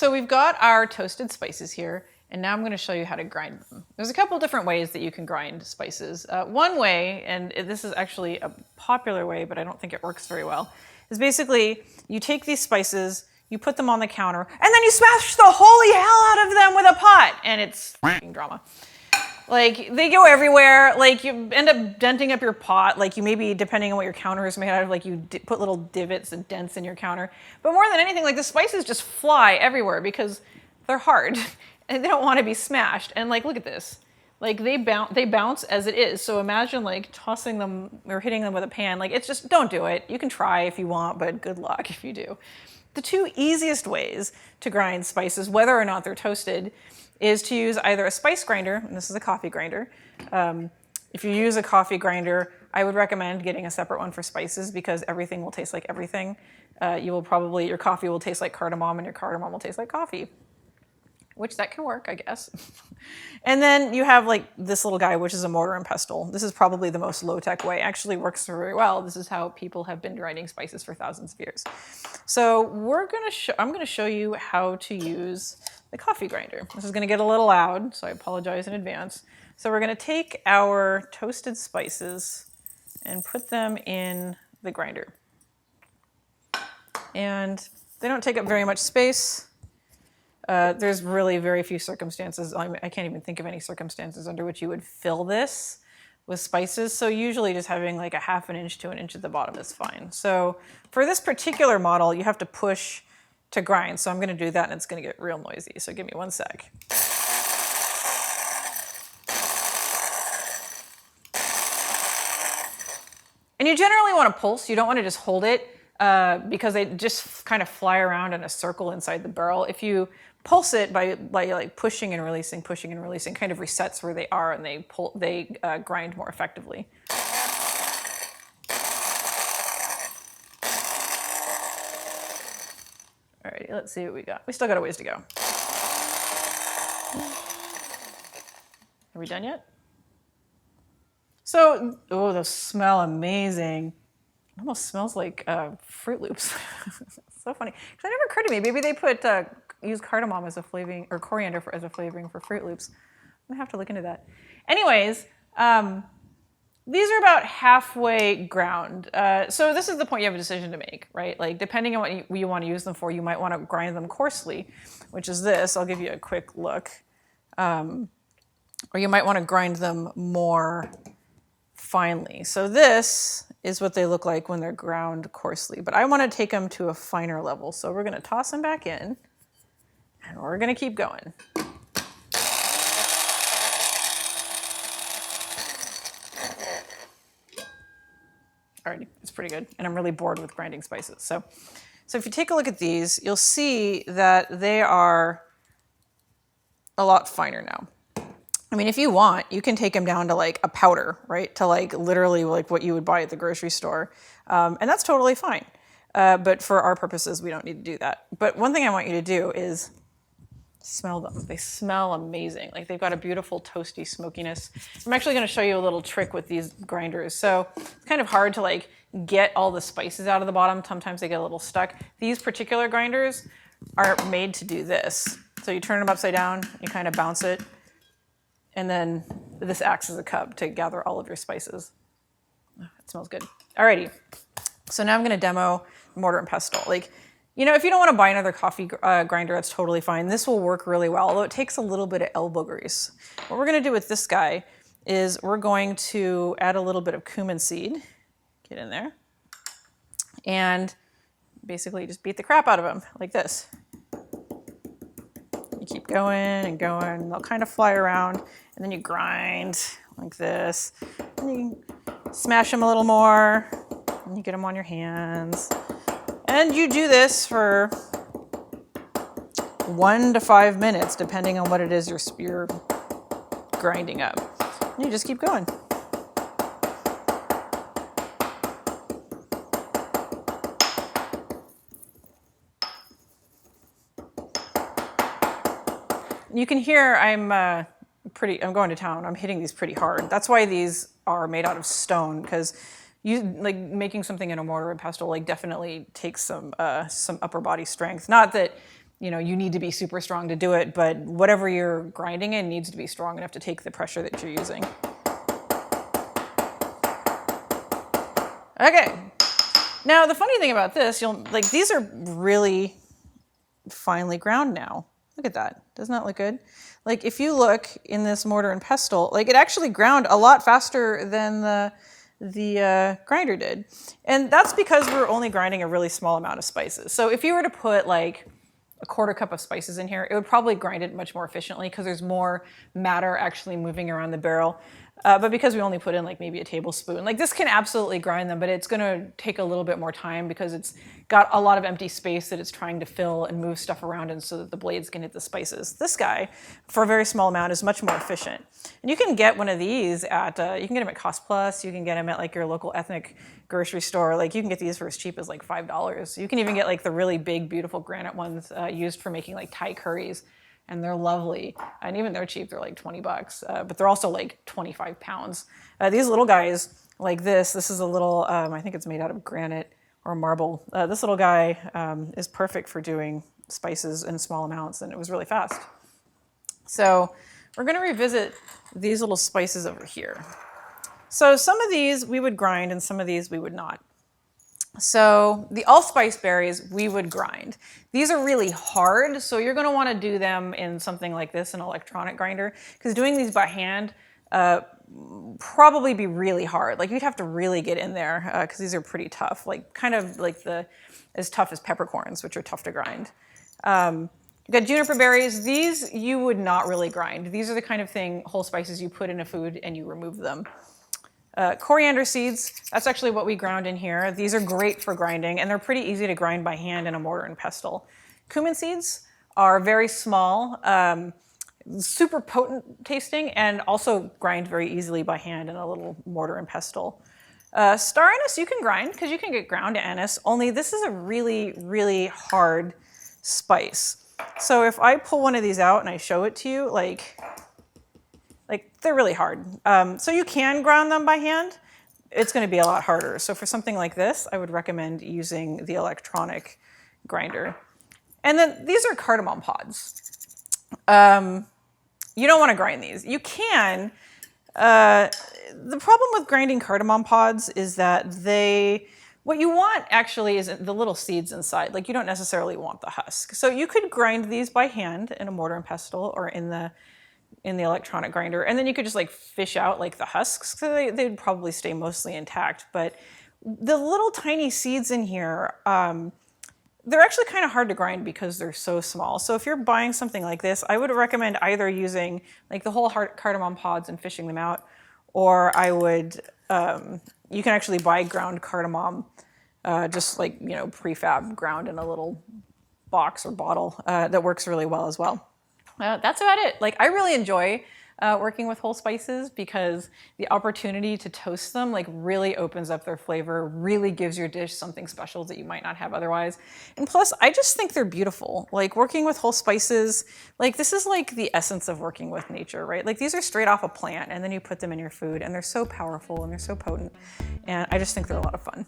So we've got our toasted spices here, and now I'm going to show you how to grind them. There's a couple different ways that you can grind spices. One way, and this is actually a popular way, but I don't think it works very well, is basically you take these spices, you put them on the counter, and then you smash the holy hell out of them with a pot, and it's f***ing drama. Like, they go everywhere, like, you end up denting up your pot, like, you maybe, depending on what your counter is made out of, like, you put little divots and dents in your counter. But more than anything, like, the spices just fly everywhere because they're hard, and they don't want to be smashed. And, like, look at this. Like, they bounce as it is, so imagine, like, tossing them or hitting them with a pan. Like, it's just, don't do it. You can try if you want, but good luck if you do. The two easiest ways to grind spices, whether or not they're toasted, is to use either a spice grinder, and this is a coffee grinder. If you use a coffee grinder, I would recommend getting a separate one for spices because everything will taste like everything. Your coffee will taste like cardamom and your cardamom will taste like coffee, which that can work, I guess. And then you have like this little guy, which is a mortar and pestle. This is probably the most low-tech way. Actually works very well. This is how people have been grinding spices for thousands of years. So I'm gonna show you how to use the coffee grinder. This is gonna get a little loud, so I apologize in advance. So we're gonna take our toasted spices and put them in the grinder. And they don't take up very much space. There's really very few circumstances, I can't even think of any circumstances under which you would fill this with spices. So usually just having like a 1/2 inch to 1 inch at the bottom is fine. So for this particular model, you have to push to grind. So I'm gonna do that and it's gonna get real noisy. So give me 1 sec. And you generally wanna pulse, you don't wanna just hold it because they just kind of fly around in a circle inside the barrel. If you pulse it by like pushing and releasing, kind of resets where they are and they grind more effectively. Alrighty, let's see what we got. We still got a ways to go. Are we done yet? So, oh, those smell amazing. It almost smells like Fruit Loops. So funny. Because it never occurred to me. Maybe they use cardamom as a flavoring, or coriander as a flavoring for Fruit Loops. I'm gonna have to look into that. Anyways, these are about halfway ground. So this is the point you have a decision to make, right? Like depending on what you want to use them for, you might want to grind them coarsely, which is this. I'll give you a quick look. Or you might want to grind them more finely. So this is what they look like when they're ground coarsely, but I want to take them to a finer level. So we're going to toss them back in and we're going to keep going. Alrighty, it's pretty good. And I'm really bored with grinding spices. So if you take a look at these, you'll see that they are a lot finer now. I mean, if you want, you can take them down to like a powder, right? To like literally like what you would buy at the grocery store. And that's totally fine. But for our purposes, we don't need to do that. But one thing I want you to do is smell them. They smell amazing. Like they've got a beautiful toasty smokiness. I'm actually going to show you a little trick with these grinders. So it's kind of hard to like get all the spices out of the bottom. Sometimes they get a little stuck. These particular grinders are made to do this. So you turn them upside down, you kind of bounce it, and then this acts as a cup to gather all of your spices. Oh, it smells good. Alrighty, so now I'm gonna demo mortar and pestle. Like, you know, if you don't wanna buy another coffee grinder, that's totally fine. This will work really well, although it takes a little bit of elbow grease. What we're gonna do with this guy is we're going to add a little bit of cumin seed, get in there, and basically just beat the crap out of them like this. You keep going and going, they'll kind of fly around, and then you grind like this. And you smash them a little more, and you get them on your hands. And you do this for 1 to 5 minutes, depending on what it is you're grinding up. And you just keep going. You can hear I'm going to town. I'm hitting these pretty hard. That's why these are made out of stone, because making something in a mortar and pestle like definitely takes some upper body strength. Not that you know, you need to be super strong to do it, but whatever you're grinding in needs to be strong enough to take the pressure that you're using. Okay. Now, the funny thing about this, these are really finely ground now. Look at that. Doesn't that look good? Like, if you look in this mortar and pestle, like, it actually ground a lot faster than the grinder did. And that's because we're only grinding a really small amount of spices. So if you were to put like a quarter cup of spices in here, it would probably grind it much more efficiently because there's more matter actually moving around the barrel. But because we only put in like maybe a tablespoon, like this can absolutely grind them, but it's gonna take a little bit more time because it's got a lot of empty space that it's trying to fill and move stuff around in so that the blades can hit the spices. This guy, for a very small amount, is much more efficient. And you can get one of these at, you can get them at Cost Plus, you can get them at like your local ethnic grocery store. Like you can get these for as cheap as like $5. You can even get like the really big, beautiful granite ones used for making like Thai curries. And they're lovely. And even they're cheap, they're like 20 bucks, but they're also like 25 pounds. These little guys like this is a little, I think it's made out of granite or marble. This little guy is perfect for doing spices in small amounts, and it was really fast. So we're gonna revisit these little spices over here. So some of these we would grind and some of these we would not. So the allspice berries we would grind. These are really hard, so you're gonna wanna do them in something like this, an electronic grinder, because doing these by hand probably be really hard. Like you'd have to really get in there because these are pretty tough, like kind of like as tough as peppercorns, which are tough to grind. You've got juniper berries. These you would not really grind. These are the kind of whole spices you put in a food and you remove them. Coriander seeds, that's actually what we ground in here. These are great for grinding, and they're pretty easy to grind by hand in a mortar and pestle. Cumin seeds are very small, super potent tasting, and also grind very easily by hand in a little mortar and pestle. Star anise you can grind, because you can get ground anise, only this is a really, really hard spice. So if I pull one of these out and I show it to you, like they're really hard. So you can ground them by hand. It's gonna be a lot harder. So for something like this, I would recommend using the electronic grinder. And then these are cardamom pods. You don't wanna grind these. You can. The problem with grinding cardamom pods is that what you want actually is the little seeds inside. Like you don't necessarily want the husk. So you could grind these by hand in a mortar and pestle or in the electronic grinder, and then you could just like fish out like the husks, so they'd probably stay mostly intact. But the little tiny seeds in here, they're actually kind of hard to grind because they're so small. So if you're buying something like this, I would recommend either using like the whole cardamom pods and fishing them out, or I would, you can actually buy ground cardamom, just like, you know, prefab ground in a little box or bottle that works really well as well. That's about it. Like I really enjoy working with whole spices because the opportunity to toast them like really opens up their flavor, really gives your dish something special that you might not have otherwise. And plus, I just think they're beautiful. Like working with whole spices, like this is like the essence of working with nature, right? Like these are straight off a plant and then you put them in your food and they're so powerful and they're so potent. And I just think they're a lot of fun.